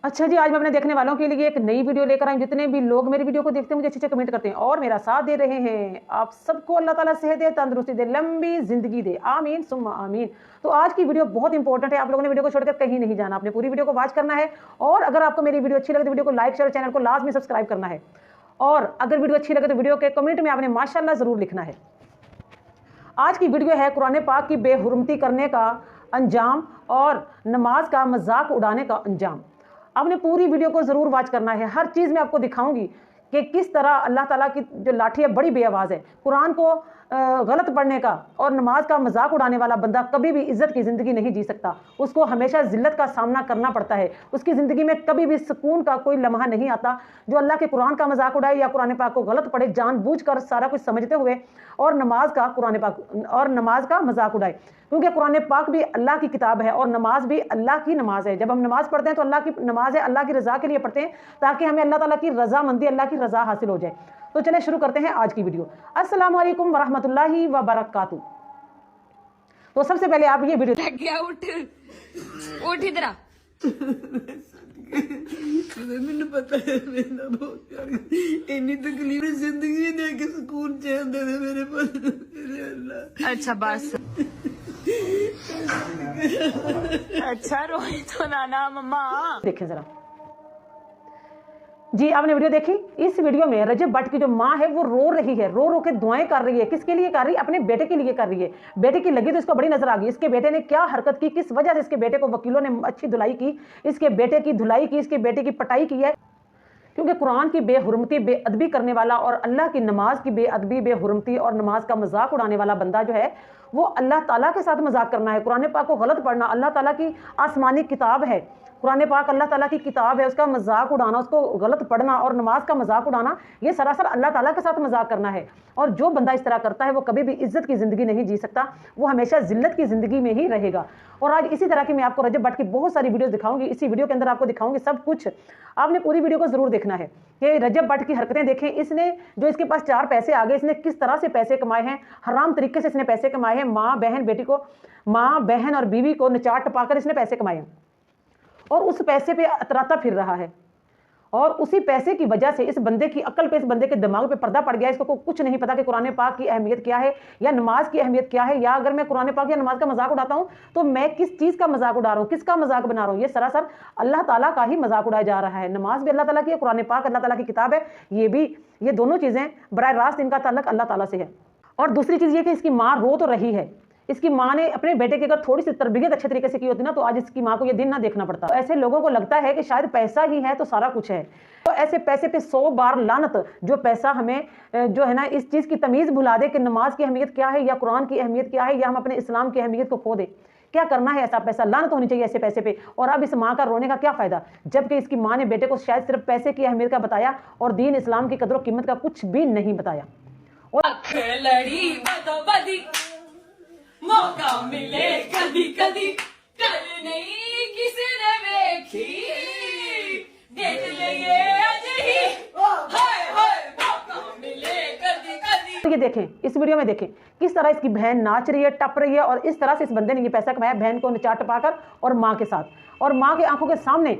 अच्छा जी, आज मैं अपने देखने वालों के लिए एक नई वीडियो लेकर आई। जितने भी लोग मेरी वीडियो को देखते हैं, मुझे अच्छे कमेंट करते हैं और मेरा साथ दे रहे हैं, आप सबको अल्लाह ताला सेहत दे, तंदुरुस्ती दे, लंबी जिंदगी दे, आमीन सुम्मा आमीन। तो आज की वीडियो बहुत इंपॉर्टेंट है। आप लोगों ने वीडियो को छोड़कर कहीं नहीं जाना, आपने पूरी वीडियो को वॉच करना है। और अगर आपको मेरी वीडियो अच्छी लगे तो वीडियो को लाइक शेयर, चैनल को लाजमी सब्सक्राइब करना है। और अगर वीडियो अच्छी लगे तो वीडियो के कमेंट में आपने माशाल्लाह जरूर लिखना है। आज की वीडियो है कुरान पाक की बेहुरमती करने का अंजाम और नमाज का मजाक उड़ाने का अंजाम। आपने पूरी वीडियो को ज़रूर वॉच करना है। हर चीज़ मैं आपको दिखाऊंगी कि किस तरह अल्लाह ताला की जो लाठी है बड़ी बेआवाज़ है। कुरान को गलत पढ़ने का और नमाज का मजाक उड़ाने वाला बंदा कभी भी इज्जत की ज़िंदगी नहीं जी सकता। उसको हमेशा ज़िल्लत का सामना करना पड़ता है। उसकी ज़िंदगी में कभी भी सुकून का कोई लम्हा नहीं आता। जो अल्लाह के कुरान का मजाक उड़ाए या कुरान पाक को गलत पढ़े जानबूझकर सारा कुछ समझते हुए और नमाज का मजाक उड़ाए, क्योंकि कुरान पाक भी अल्लाह की किताब है और नमाज भी अल्लाह की नमाज है। जब हम नमाज पढ़ते हैं तो अल्लाह की नमाज है, अल्लाह की रज़ा के लिए पढ़ते हैं ताकि हमें अल्लाह ताला की रज़ामंदी, अल्लाह की रज़ा हासिल हो जाए। तो चलिए शुरू करते हैं आज की वीडियो। अस्सलाम वालेकुम वरहमतुल्लाहि व बरकातहू। तो सबसे पहले आप ये वीडियो उठ इधर आ। ਮੈਨੂੰ ਪਤਾ ਹੈ ਮੇਰਾ ਬਹੁਤ ਪਿਆਰੀ ਇੰਨੀ ਤਕਲੀਫ ਜ਼ਿੰਦਗੀ ਦੇ ਕੇ ਸਕੂਨ ਚੈਨ ਦੇ ਦੇ ਮੇਰੇ ਪੁੱਤ ਮੇਰੇ ਅੱਲਾ। अच्छा बस अच्छा रोई तो नाना मम्मा। देखें जरा जी, आपने वीडियो देखी। इस वीडियो में रजब भट्ट की जो माँ है वो रो रही है, रो रो के दुआएं कर रही है। किसके लिए कर रही है? अपने बेटे के लिए कर रही है। बेटे की लगी तो इसको बड़ी नजर आ गई। इसके बेटे ने क्या हरकत की, किस वजह से इसके बेटे को वकीलों ने अच्छी धुलाई की, इसके बेटे की धुलाई की, इसके बेटे की पटाई की है। क्योंकि कुरान की बेहुरमती, बेअदबी करने वाला और अल्लाह की नमाज की बेअदबी, बेहुरमती और नमाज का मजाक उड़ाने वाला बंदा जो है वो अल्लाह ताला के साथ मजाक करना है। कुरान पाक को गलत पढ़ना, अल्लाह ताला की आसमानी किताब है, कुरान पाक अल्लाह ताला की किताब है, उसका मजाक उड़ाना, उसको गलत पढ़ना और नमाज का मजाक उड़ाना, ये सरासर अल्लाह ताला के साथ मजाक करना है। और जो बंदा इस तरह करता है वो कभी भी इज्जत की ज़िंदगी नहीं जी सकता, वो हमेशा जिल्लत की ज़िंदगी में ही रहेगा। और आज इसी तरह की मैं आपको रजब भट्ट की बहुत सारी वीडियोस दिखाऊंगी। इसी वीडियो के अंदर आपको दिखाऊंगी सब कुछ। आपने पूरी वीडियो को ज़रूर देखना है। ये रजब भट्ट की हरकतें देखें। इसने जो इसके पास 4 पैसे आ गए, इसने किस तरह से पैसे कमाए हैं, हराम तरीके से इसने पैसे कमाए हैं। माँ बहन बेटी को, माँ बहन और बीवी को नचाट टपाकर इसने पैसे कमाए हैं और उस पैसे पे अतराता फिर रहा है। और उसी पैसे की वजह से इस बंदे की अक्ल पे, इस बंदे के दिमाग पे पर्दा पड़ गया। इसको कुछ नहीं पता कि कुरान पाक की अहमियत क्या है या नमाज की अहमियत क्या है, या अगर मैं कुरान पाक या नमाज का मजाक उड़ाता हूं तो मैं किस चीज़ का मजाक उड़ा रहा हूं, किसका मजाक बना रहा हूं। ये सरासर अल्लाह ताला का ही मजाक उड़ाया जा रहा है। नमाज भी अल्लाह ताला की है, कुरान पाक अल्लाह ताला की किताब है। ये दोनों चीज़ें बराह रास्त इनका ताल्लुक अल्लाह ताला से है। और दूसरी चीज़ ये कि इसकी माँ रो तो रही है। इसकी माँ ने अपने बेटे की अगर थोड़ी सी तरबियत अच्छे तरीके से की होती ना तो आज इसकी माँ को ये दिन ना देखना पड़ता। ऐसे लोगों को लगता है कि शायद पैसा ही है तो सारा कुछ है। तो ऐसे पैसे पे 100 बार लानत। जो पैसा हमें जो है ना इस चीज़ की तमीज़ भुला दे कि नमाज की अहमियत क्या है या कुरान की अहमियत क्या है, या हम अपने इस्लाम की अहमियत को खो दे। क्या करना है? ऐसा पैसा लानत होनी चाहिए ऐसे पैसे पे। और अब इस माँ का रोने का क्या फ़ायदा, जबकि इसकी माँ ने बेटे को शायद सिर्फ पैसे की अहमियत का बताया और दीन इस्लाम की कदर कीमत का कुछ भी नहीं बताया। मौका मिले कदी कदी, कल नहीं किसी ने देखी, देख लिए अजही, हाय हाय मौका मिले कदी कदी। ये देखें, इस वीडियो में देखें किस तरह इसकी बहन नाच रही है, टप रही है और इस तरह से इस बंदे ने ये पैसा कमाया बहन को नचा टपाकर और माँ के साथ, और माँ की आंखों के सामने।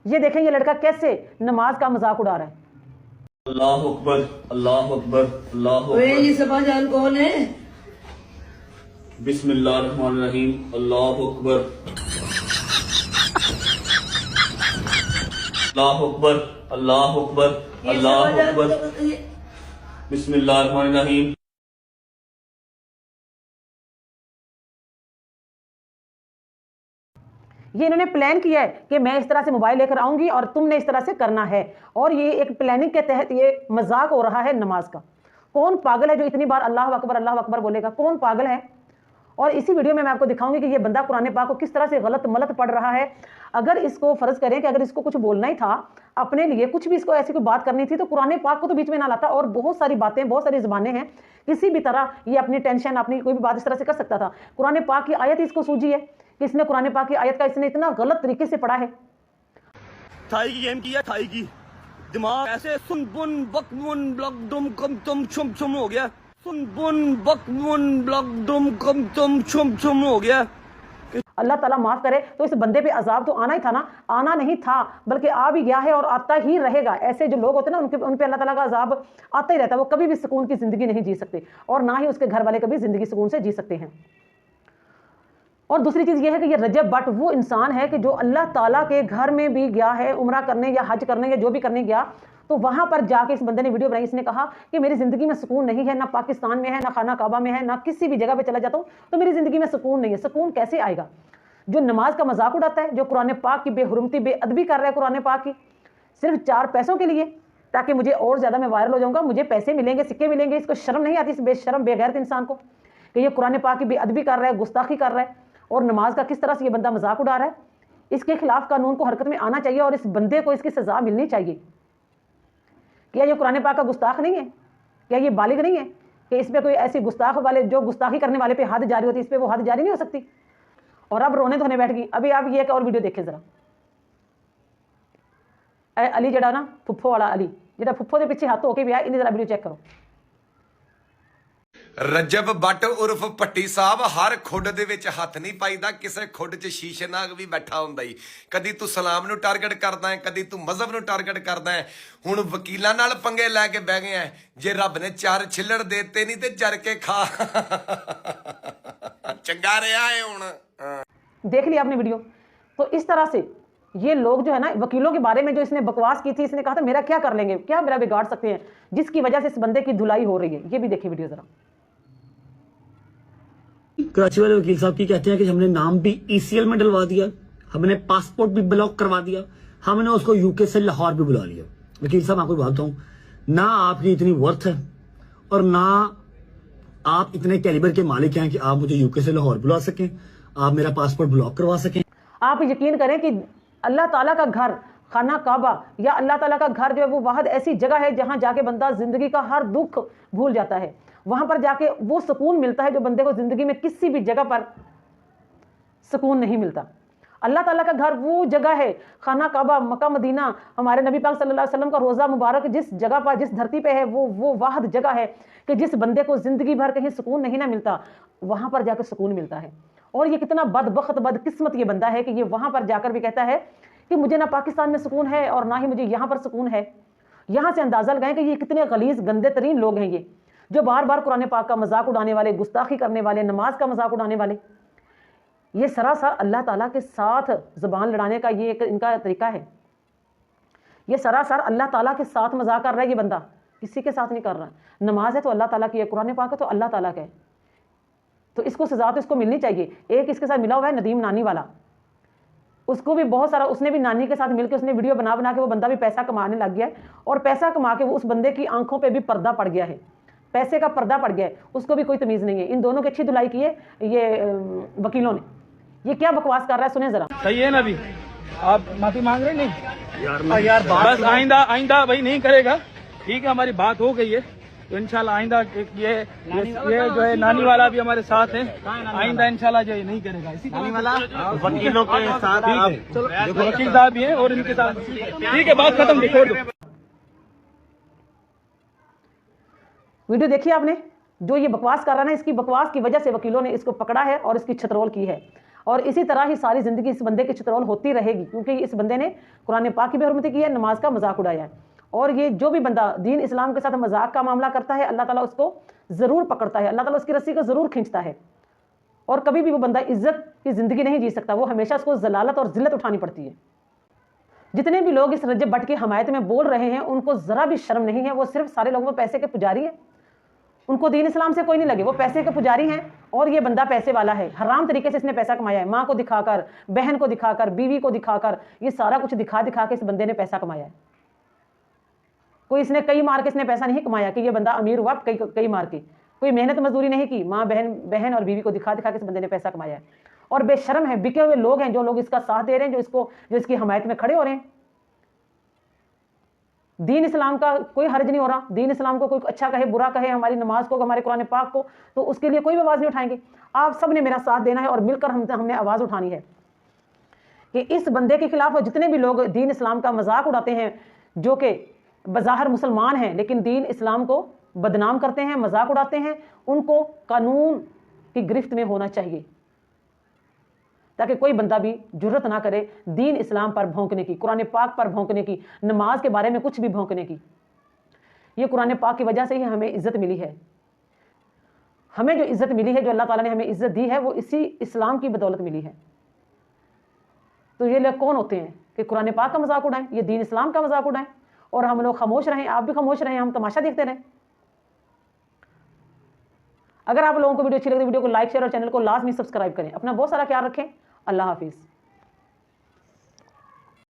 ये देखें ये लड़का कैसे नमाज का मजाक उड़ा रहा है। अल्लाह अकबर, अल्लाह अकबर, अल्लाह अकबर। ये सबाजान कौन है? बिस्मिल्लाहिर्रहमानिर्रहीम, अल्लाह अकबर, अल्लाह अकबर, अल्लाह अकबर, अल्लाह अकबर, बिस्मिल्लाहिर्रहमानिर्रहीम। ये इन्होंने प्लान किया है कि मैं इस तरह से मोबाइल लेकर आऊंगी और तुमने इस तरह से करना है, और ये एक प्लानिंग के तहत ये मजाक हो रहा है नमाज का। कौन पागल है जो इतनी बार अल्लाह अकबर बोलेगा? कौन पागल है? और इसी वीडियो में मैं आपको दिखाऊंगी कि ये बंदा कुरान पाक को किस तरह से गलत मलत पढ़ रहा है। अगर इसको फर्ज करें कि अगर इसको कुछ बोलना ही था अपने लिए, कुछ भी इसको ऐसी कोई बात करनी थी तो कुरान पाक को तो बीच में ना लाता। और बहुत सारी बातें, बहुत सारी ज़बानें हैं, किसी भी तरह ये अपनी टेंशन, अपनी कोई भी बात इस तरह से कर सकता था। कुरान पाक की आयत इसको सूझी है कि इसने कुरान पाक की आयत का इसने इतना गलत तरीके से पढ़ा है। थाई की गेम की है, थाई की दिमाग ऐसे सुन बुन बक मुन ब्लक दुम कम तुम छुम छुम हो गया, सुन बुन बक मुन ब्लक दुम कम तुम छुम छुम हो गया। अल्लाह ताला माफ करे। तो इस बंदे पे अजाब तो आना ही था ना, आना नहीं था बल्कि आ भी गया है और आता ही रहेगा। ऐसे जो लोग होते हैं ना, उन पे अल्लाह ताला का अजाब आता ही रहता है। वो कभी भी सुकून की जिंदगी नहीं जी सकते और ना ही उसके घर वाले कभी जिंदगी सुकून से जी सकते हैं। और दूसरी चीज ये है कि ये रजब भट्ट वो इंसान है कि जो अल्लाह ताला के घर में भी गया है उम्रा करने या हज करने या जो भी करने गया, तो वहां पर जाके इस बंदे ने वीडियो बनाई। इसने कहा कि मेरी जिंदगी में सुकून नहीं है, ना पाकिस्तान में है, ना खाना काबा में है, ना किसी भी जगह पे चला जाता हूं तो मेरी जिंदगी में सुकून नहीं है। सुकून कैसे आएगा? जो नमाज का मजाक उड़ाता है, जो कुरान पाक की बेहुरमती बेअदबी कर रहा है कुरान पाक की, सिर्फ 4 पैसों के लिए, ताकि मुझे और ज्यादा मैं वायरल हो जाऊंगा, मुझे पैसे मिलेंगे, सिक्के मिलेंगे। इसको शर्म नहीं आती इस बेशर्म बेगैरत इंसान को कि ये कुरान पाक की बेअदबी कर रहा है, गुस्ताखी कर रहा है और नमाज का किस तरह से ये बंदा मजाक उड़ा रहा है। इसके खिलाफ कानून को हरकत में आना चाहिए और इस बंदे को इसकी सजा मिलनी चाहिए। क्या ये कुरान पाक का गुस्ताख नहीं है? क्या ये बालिग नहीं है कि इस पे कोई ऐसी गुस्ताख वाले, जो गुस्ताखी करने वाले पे हद जारी होती है, इस पे वो हद जारी नहीं हो सकती? और अब रोने धोने बैठ गई। अभी आप ये एक और वीडियो देखें जरा। अली जड़ा ना फुफ्फो वाला अली, जेड़ा फुफ्फो के पीछे हाथ होके भी आया, इन्हें जरा वीडियो चेक करो। रजब भट्ट उर्फ ਭੱਟੀ ਸਾਹਿਬ ਹਰ ਖੁੱਡ ਦੇ ਵਿੱਚ ਹੱਥ ਨਹੀਂ ਪਾਈਦਾ, ਕਿਸੇ ਖੁੱਡ 'ਚ ਸ਼ੀਸ਼ੇ ਨਾਗ ਵੀ ਬੈਠਾ ਹੁੰਦਾ ਹੀ। ਕਦੀ ਤੂੰ ਸਲਾਮ ਨੂੰ ਟਾਰਗੇਟ ਕਰਦਾ ਹੈ, ਕਦੀ ਤੂੰ ਮਜ਼ਹਬ ਨੂੰ ਟਾਰਗੇਟ ਕਰਦਾ ਹੈ। ਹੁਣ ਵਕੀਲਾਂ ਨਾਲ ਪੰਗੇ ਲੈ ਕੇ ਬਹਿ ਗਏ ਆ। ਜੇ ਰੱਬ ਨੇ 4 ਛਿੱਲੜ ਦੇਤੇ ਨਹੀਂ ਤੇ ਜਰ ਕੇ ਖਾ। ਚੰਗਾ ਰਿਹਾ ਹੈ ਹੁਣ। देख लिया आपने वीडियो। तो इस तरह से ये लोग जो है ना, वकीलों के बारे में जो इसने बकवास की थी, इसने कहा था मेरा क्या कर लेंगे, क्या मेरा बिगाड़ सकते हैं, जिसकी वजह से इस बंदे की धुलाई हो रही है। ये भी देखिए वीडियो जरा। कराची वाले वकील साहब की कहते हैं कि हमने नाम भी ECL में डलवा दिया, हमने पासपोर्ट भी ब्लॉक करवा दिया, हमने उसको UK से लाहौर भी बुला लिया। वकील साहब आपको बात बताऊं, ना आपकी इतनी वर्थ है और ना आप इतने कैलिबर के मालिक हैं कि आप मुझे UK से लाहौर बुला सकें, आप मेरा पासपोर्ट ब्लॉक करवा सकें। आप यकीन करें कि अल्लाह ताला का घर खाना काबा या अल्लाह ताला का घर जो है वो वाहद ऐसी जगह है जहां जाके बंदा जिंदगी का हर दुख भूल जाता है। वहां पर जाके वो सुकून मिलता है जो बंदे को जिंदगी में किसी भी जगह पर सुकून नहीं मिलता। अल्लाह ताला का घर वो जगह है, खाना काबा, मक्का मदीना, हमारे नबी पाक सल्लल्लाहु अलैहि वसल्लम का रोज़ा मुबारक जिस जगह पर, जिस धरती पे है, वो वाहद जगह है कि जिस बंदे को जिंदगी भर कहीं सुकून नहीं ना मिलता, वहां पर जाकर सुकून मिलता है। और ये कितना बदबख्त बदकिस्मत ये बंदा है कि ये वहां पर जाकर भी कहता है कि मुझे ना पाकिस्तान में सुकून है और ना ही मुझे यहाँ पर सुकून है। यहाँ से अंदाजा लगाएं कि ये कितने गलीज गंदे तरीन लोग हैं, ये जो बार बार कुरान पाक का मजाक उड़ाने वाले, गुस्ताखी करने वाले, नमाज का मजाक उड़ाने वाले। ये सरासर अल्लाह ताला के साथ ज़बान लड़ाने का ये एक इनका तरीका है। ये सरासर अल्लाह ताला के साथ मजाक कर रहा है ये बंदा, किसी के साथ नहीं कर रहा। नमाज है तो अल्लाह ताला की है, कुरान पाक है तो अल्लाह ताला का है, तो इसको सजा तो इसको मिलनी चाहिए। एक इसके साथ मिला हुआ है नदीम नानी वाला, उसको भी बहुत सारा, उसने भी नानी के साथ मिलकर उसने वीडियो बना बना के वो बंदा भी पैसा कमाने लग गया है और पैसा कमा के वो उस बंदे की आंखों पे भी पर्दा पड़ गया है, पैसे का पर्दा पड़ गया है, उसको भी कोई तमीज़ नहीं है। इन दोनों की अच्छी धुलाई की है ये वकीलों ने। ये क्या बकवास कर रहा है, सुने जरा। सही है ना? अभी आप माफी मांग रहे नहीं यार बस आइंदा भाई नहीं करेगा। ठीक है, हमारी बात हो गई है तो इंशाल्लाह आइंदा ये जो है नानी वाला भी हमारे साथ है, आइंदा इंशाल्लाह जो ये नहीं करेगा। इसी नानी वाला वकीलों के साथ चलो वकील साहब भी हैं और इनके साथ ठीक है, बात खत्म, छोड़ दो। वीडियो देखिए आपने, जो ये बकवास कर रहा है ना, इसकी बकवास की वजह से वकीलों ने इसको पकड़ा है और इसकी छतरोल की है। और इसी तरह ही सारी जिंदगी इस बंदे की छतरोल होती रहेगी, क्योंकि इस बंदे ने कुरान पाक की बेहुरमती की है, नमाज का मजाक उड़ाया है। और ये जो भी बंदा दीन इस्लाम के साथ मजाक का मामला करता है, अल्लाह ताला उसको जरूर पकड़ता है, अल्लाह ताला उसकी रस्सी को जरूर खींचता है। और कभी भी वो बंदा इज्जत की जिंदगी नहीं जी सकता, वो हमेशा उसको जलालत और जिल्लत उठानी पड़ती है। जितने भी लोग इस रजब भट्ट की हमायत में बोल रहे हैं, उनको जरा भी शर्म नहीं है। वो सिर्फ सारे लोगों में पैसे के पुजारी है, उनको दीन इस्लाम से कोई नहीं लगे, वो पैसे के पुजारी हैं। और ये बंदा पैसे वाला है, हराम तरीके से इसने पैसा कमाया है, माँ को दिखाकर, बहन को दिखाकर, बीवी को दिखाकर, ये सारा कुछ दिखा दिखा के इस बंदे ने पैसा कमाया है। कोई इसने कई मार के इसने पैसा नहीं कमाया कि ये बंदा अमीर हुआ कई मार के, कोई मेहनत मजदूरी नहीं की, माँ बहन और बीवी को दिखा दिखा के इस बंदे ने पैसा कमाया है। और बेशर्म है, बिके हुए लोग हैं जो लोग इसका साथ दे रहे हैं, जो इसकी हमायत में खड़े हो रहे हैं। दीन इस्लाम का कोई हर्ज नहीं हो रहा, दीन इस्लाम को कोई अच्छा कहे बुरा कहे, हमारी नमाज को, हमारे कुरान पाक को, तो उसके लिए कोई भी आवाज़ नहीं उठाएंगे। आप सब ने मेरा साथ देना है और मिलकर हमने आवाज़ उठानी है कि इस बंदे के खिलाफ जितने भी लोग दीन इस्लाम का मजाक उड़ाते हैं, जो कि बज़ाहिर मुसलमान हैं लेकिन दीन इस्लाम को बदनाम करते हैं, मजाक उड़ाते हैं, उनको कानून की गिरफ्त में होना चाहिए ताकि कोई बंदा भी जुर्रत ना करे दीन इस्लाम पर भौंकने की, कुरान पाक पर भौंकने की, नमाज के बारे में कुछ भी भौंकने की। ये कुरान पाक की वजह से ही हमें इज्जत मिली है। हमें जो इज्जत मिली है, जो अल्लाह ताला ने हमें इज्जत दी है, वो इसी इस्लाम की बदौलत मिली है। तो ये लोग कौन होते हैं कि कुरान पाक का मजाक उड़ाएं, ये दीन इस्लाम का मजाक उड़ाएं, और हम लोग खामोश रहें, आप भी खामोश रहें, हम तमाशा देखते रहें। अगर आप लोगों को वीडियो अच्छी लगे तो वीडियो को लाइक, शेयर और चैनल को लाजमी सब्सक्राइब करें। अपना बहुत सारा ख्याल रखें। अल्लाह हाफिज़।